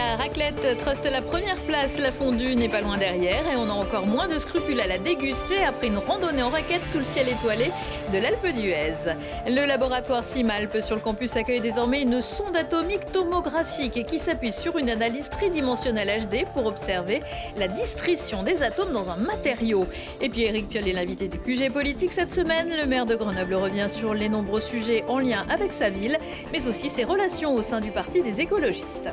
La raclette truste la première place, la fondue n'est pas loin derrière et on a encore moins de scrupules à la déguster après une randonnée en raquette sous le ciel étoilé de l'Alpe d'Huez. Le laboratoire Simalp sur le campus accueille désormais une sonde atomique tomographique qui s'appuie sur une analyse tridimensionnelle HD pour observer la distribution des atomes dans un matériau. Et puis Éric Piolle est l'invité du QG politique cette semaine. Le maire de Grenoble revient sur les nombreux sujets en lien avec sa ville, mais aussi ses relations au sein du parti des écologistes.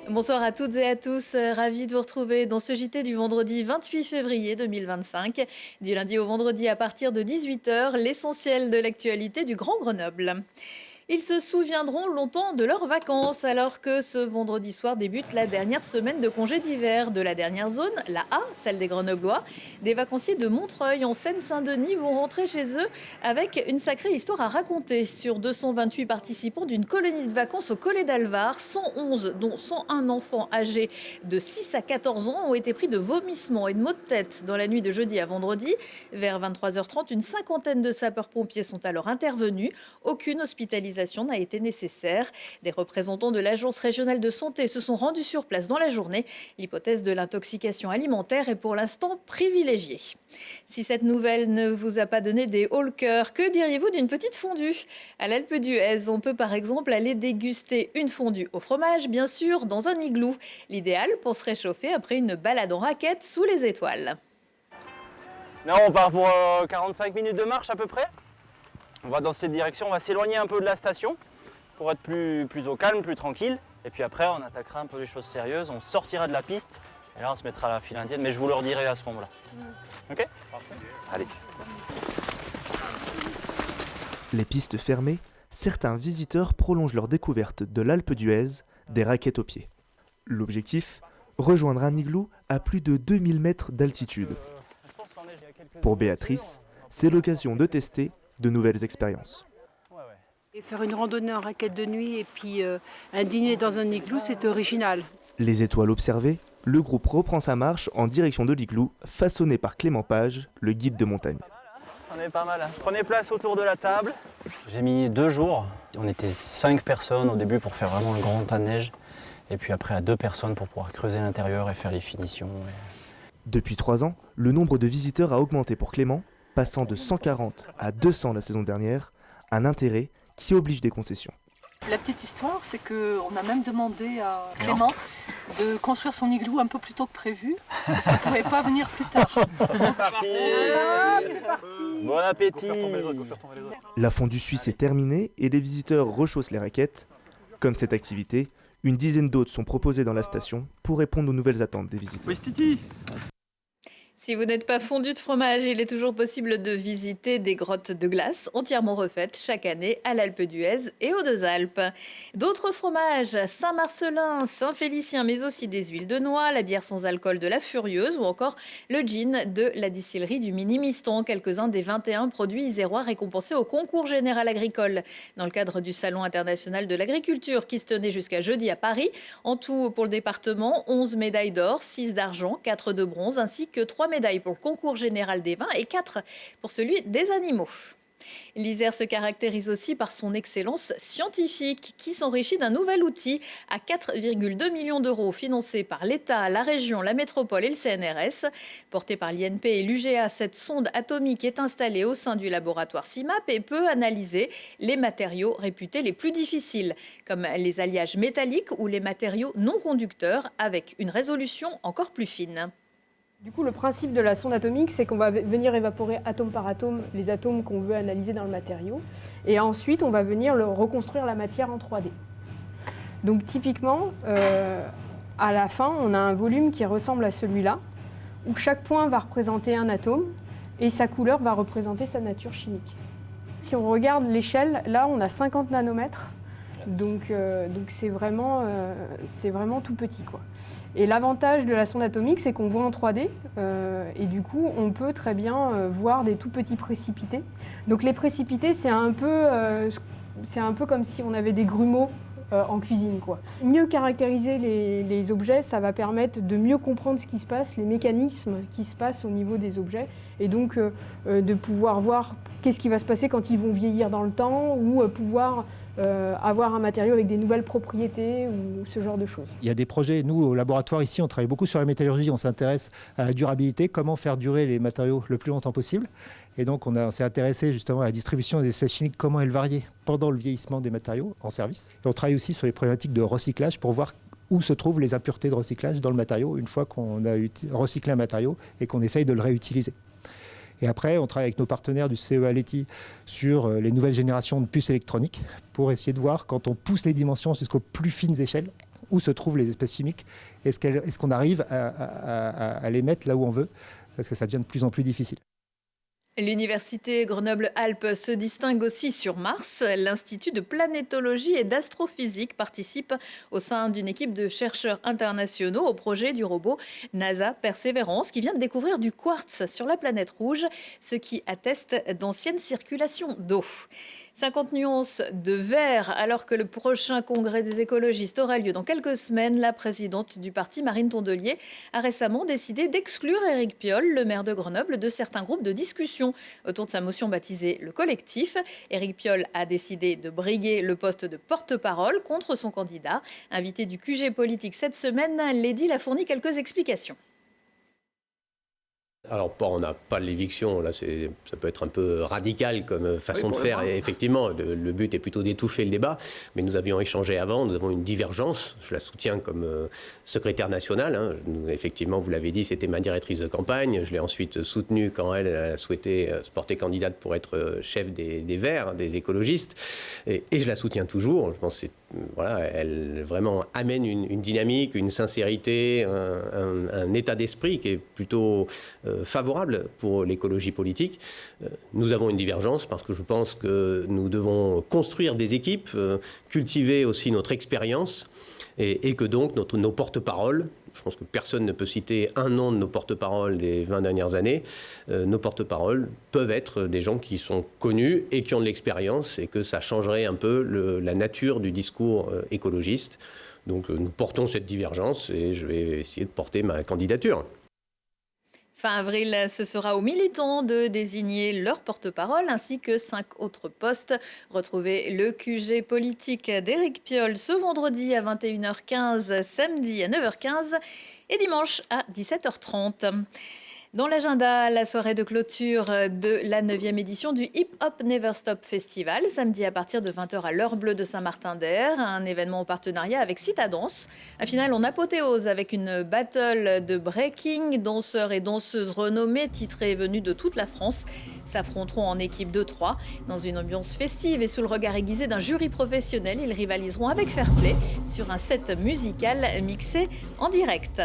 Bonsoir à toutes et à tous, ravi de vous retrouver dans ce JT du vendredi 28 février 2025. Du lundi au vendredi à partir de 18h, l'essentiel de l'actualité du Grand Grenoble. Ils se souviendront longtemps de leurs vacances alors que ce vendredi soir débute la dernière semaine de congé d'hiver de la dernière zone, la A, celle des Grenoblois. Des vacanciers de Montreuil en Seine-Saint-Denis vont rentrer chez eux avec une sacrée histoire à raconter. Sur 228 participants d'une colonie de vacances au Collet d'Alvar, 111 dont 101 enfants âgés de 6 à 14 ans ont été pris de vomissements et de maux de tête dans la nuit de jeudi à vendredi. Vers 23h30, une cinquantaine de sapeurs-pompiers sont alors intervenus. Aucune hospitalisation n'a été nécessaire. Des représentants de l'Agence régionale de santé se sont rendus sur place dans la journée. L'hypothèse de l'intoxication alimentaire est pour l'instant privilégiée. Si cette nouvelle ne vous a pas donné des hauts le cœur, que diriez-vous d'une petite fondue ? À l'Alpe d'Huez, on peut par exemple aller déguster une fondue au fromage, bien sûr, dans un igloo. L'idéal pour se réchauffer après une balade en raquette sous les étoiles. Là, on part pour 45 minutes de marche à peu près. On va dans cette direction, on va s'éloigner un peu de la station pour être plus au calme, plus tranquille. Et puis après, on attaquera un peu les choses sérieuses, on sortira de la piste et là, on se mettra à la file indienne. Mais je vous le redirai à ce moment-là. Ok ? Parfait. Allez. Les pistes fermées, certains visiteurs prolongent leur découverte de l'Alpe d'Huez, des raquettes aux pieds. L'objectif ? Rejoindre un igloo à plus de 2000 mètres d'altitude. Pour Béatrice, c'est l'occasion de tester de nouvelles expériences. Et faire une randonnée en raquette de nuit et puis un dîner dans un igloo, c'est original. Les étoiles observées, le groupe reprend sa marche en direction de l'igloo, façonné par Clément Page, le guide de montagne. On est pas mal. Prenez place autour de la table. J'ai mis 2 jours. On était 5 personnes au début pour faire vraiment le grand tas de neige. Et puis après à 2 personnes pour pouvoir creuser l'intérieur et faire les finitions. Depuis 3 ans, le nombre de visiteurs a augmenté pour Clément, passant de 140 à 200 la saison dernière, un intérêt qui oblige des concessions. La petite histoire, c'est qu'on a même demandé à Clément de construire son igloo un peu plus tôt que prévu, parce qu'on ne pouvait pas venir plus tard. C'est parti. Bon appétit. La fondue suisse est terminée et les visiteurs rechaussent les raquettes. Comme cette activité, une dizaine d'autres sont proposées dans la station pour répondre aux nouvelles attentes des visiteurs. Oui, Titi. Si vous n'êtes pas fondu de fromage, il est toujours possible de visiter des grottes de glace entièrement refaites chaque année à l'Alpe d'Huez et aux Deux Alpes. D'autres fromages, Saint-Marcellin, Saint-Félicien, mais aussi des huiles de noix, la bière sans alcool de la Furieuse ou encore le gin de la distillerie du Mini-Miston, quelques-uns des 21 produits isérois récompensés au concours général agricole dans le cadre du Salon international de l'agriculture qui se tenait jusqu'à jeudi à Paris. En tout, pour le département, 11 médailles d'or, 6 d'argent, 4 de bronze ainsi que 3 médailles pour le concours général des vins et 4 pour celui des animaux. L'Isère se caractérise aussi par son excellence scientifique qui s'enrichit d'un nouvel outil à 4,2 millions d'euros financé par l'État, la région, la métropole et le CNRS. Porté par l'INP et l'UGA, cette sonde atomique est installée au sein du laboratoire Simap et peut analyser les matériaux réputés les plus difficiles, comme les alliages métalliques ou les matériaux non conducteurs, avec une résolution encore plus fine. Du coup, le principe de la sonde atomique, c'est qu'on va venir évaporer atome par atome les atomes qu'on veut analyser dans le matériau. Et ensuite, on va venir reconstruire la matière en 3D. Donc typiquement, à la fin, on a un volume qui ressemble à celui-là, où chaque point va représenter un atome et sa couleur va représenter sa nature chimique. Si on regarde l'échelle, là, on a 50 nanomètres. Donc c'est vraiment tout petit, quoi. Et l'avantage de la sonde atomique, c'est qu'on voit en 3D et du coup, on peut très bien voir des tout petits précipités. Donc les précipités, c'est un peu comme si on avait des grumeaux en cuisine, quoi. Mieux caractériser les objets, ça va permettre de mieux comprendre ce qui se passe, les mécanismes qui se passent au niveau des objets, et donc de pouvoir voir qu'est-ce qui va se passer quand ils vont vieillir dans le temps, ou pouvoir avoir un matériau avec des nouvelles propriétés ou ce genre de choses. Il y a des projets, nous au laboratoire ici, on travaille beaucoup sur la métallurgie, on s'intéresse à la durabilité, comment faire durer les matériaux le plus longtemps possible. Et donc on s'est intéressé justement à la distribution des espèces chimiques, comment elles variaient pendant le vieillissement des matériaux en service. Et on travaille aussi sur les problématiques de recyclage pour voir où se trouvent les impuretés de recyclage dans le matériau une fois qu'on a recyclé un matériau et qu'on essaye de le réutiliser. Et après, on travaille avec nos partenaires du CEA Leti sur les nouvelles générations de puces électroniques pour essayer de voir, quand on pousse les dimensions jusqu'aux plus fines échelles, où se trouvent les espèces chimiques. Est-ce qu'on arrive à les mettre là où on veut? Parce que ça devient de plus en plus difficile. L'université Grenoble-Alpes se distingue aussi sur Mars. L'Institut de planétologie et d'astrophysique participe au sein d'une équipe de chercheurs internationaux au projet du robot NASA Perseverance qui vient de découvrir du quartz sur la planète rouge, ce qui atteste d'anciennes circulations d'eau. 50 nuances de vert, alors que le prochain congrès des écologistes aura lieu dans quelques semaines. La présidente du parti, Marine Tondelier, a récemment décidé d'exclure Éric Piolle, le maire de Grenoble, de certains groupes de discussion autour de sa motion baptisée Le Collectif. Éric Piolle a décidé de briguer le poste de porte-parole contre son candidat. Invité du QG politique cette semaine, l'édile a fourni quelques explications. Alors, on n'a pas l'éviction, là, ça peut être un peu radical comme façon de faire. Et effectivement, le but est plutôt d'étouffer le débat, mais nous avions échangé avant, nous avons une divergence. Je la soutiens comme secrétaire nationale. Hein. Effectivement, vous l'avez dit, c'était ma directrice de campagne. Je l'ai ensuite soutenue quand elle a souhaité se porter candidate pour être chef des Verts, des écologistes. Et je la soutiens toujours. Je pense que elle vraiment amène une dynamique, une sincérité, un état d'esprit qui est plutôt favorable pour l'écologie politique. Nous avons une divergence parce que je pense que nous devons construire des équipes, cultiver aussi notre expérience et que donc nos porte-paroles, je pense que personne ne peut citer un nom de nos porte-paroles des 20 dernières années, nos porte-paroles peuvent être des gens qui sont connus et qui ont de l'expérience et que ça changerait un peu la nature du discours écologiste. Donc nous portons cette divergence et je vais essayer de porter ma candidature. Fin avril, ce sera aux militants de désigner leur porte-parole ainsi que 5 autres postes. Retrouvez le QG politique d'Éric Piolle ce vendredi à 21h15, samedi à 9h15 et dimanche à 17h30. Dans l'agenda, la soirée de clôture de la 9e édition du Hip Hop Never Stop Festival, samedi à partir de 20h à l'Heure Bleue de Saint-Martin-d'Air, un événement en partenariat avec Citadance. Un final en apothéose avec une battle de breaking, danseurs et danseuses renommés, titrés et venus de toute la France, s'affronteront en équipe de 3. Dans une ambiance festive et sous le regard aiguisé d'un jury professionnel, ils rivaliseront avec Fairplay sur un set musical mixé en direct.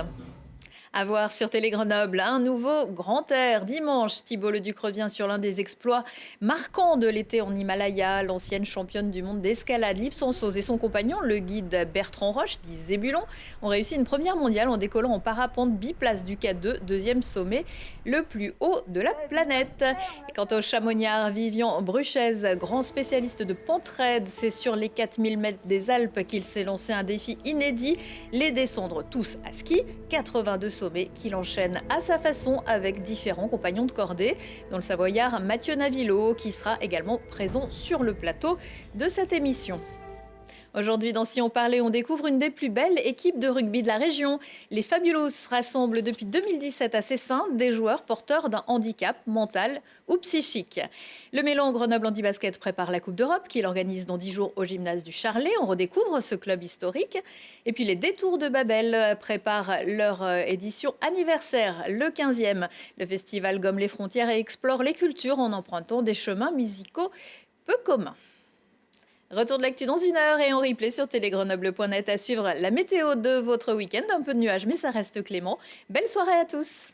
À voir sur Télé Grenoble, un nouveau grand air. Dimanche, Thibault Leduc revient sur l'un des exploits marquants de l'été en Himalaya. L'ancienne championne du monde d'escalade, Liv Sansos, et son compagnon, le guide Bertrand Roche, dit Zébulon, ont réussi une première mondiale en décollant en parapente biplace du K2, deuxième sommet le plus haut de la planète. Et quant au chamonniard Vivian Bruchez, grand spécialiste de pente raide, c'est sur les 4000 mètres des Alpes qu'il s'est lancé un défi inédit, les descendre tous à ski, 82 sommets qu'il enchaîne à sa façon avec différents compagnons de cordée, dont le Savoyard Mathieu Navillo, qui sera également présent sur le plateau de cette émission. Aujourd'hui, dans Si on parlait, on découvre une des plus belles équipes de rugby de la région. Les Fabulous rassemblent depuis 2017 à Cessin des joueurs porteurs d'un handicap mental ou psychique. Le Mélan Grenoble Handibasket prépare la Coupe d'Europe qu'il organise dans 10 jours au gymnase du Charlet. On redécouvre ce club historique. Et puis les Détours de Babel préparent leur édition anniversaire, le 15e. Le festival gomme les frontières et explore les cultures en empruntant des chemins musicaux peu communs. Retour de l'actu dans 1 heure et en replay sur télégrenoble.net à suivre la météo de votre week-end. Un peu de nuages, mais ça reste clément. Belle soirée à tous.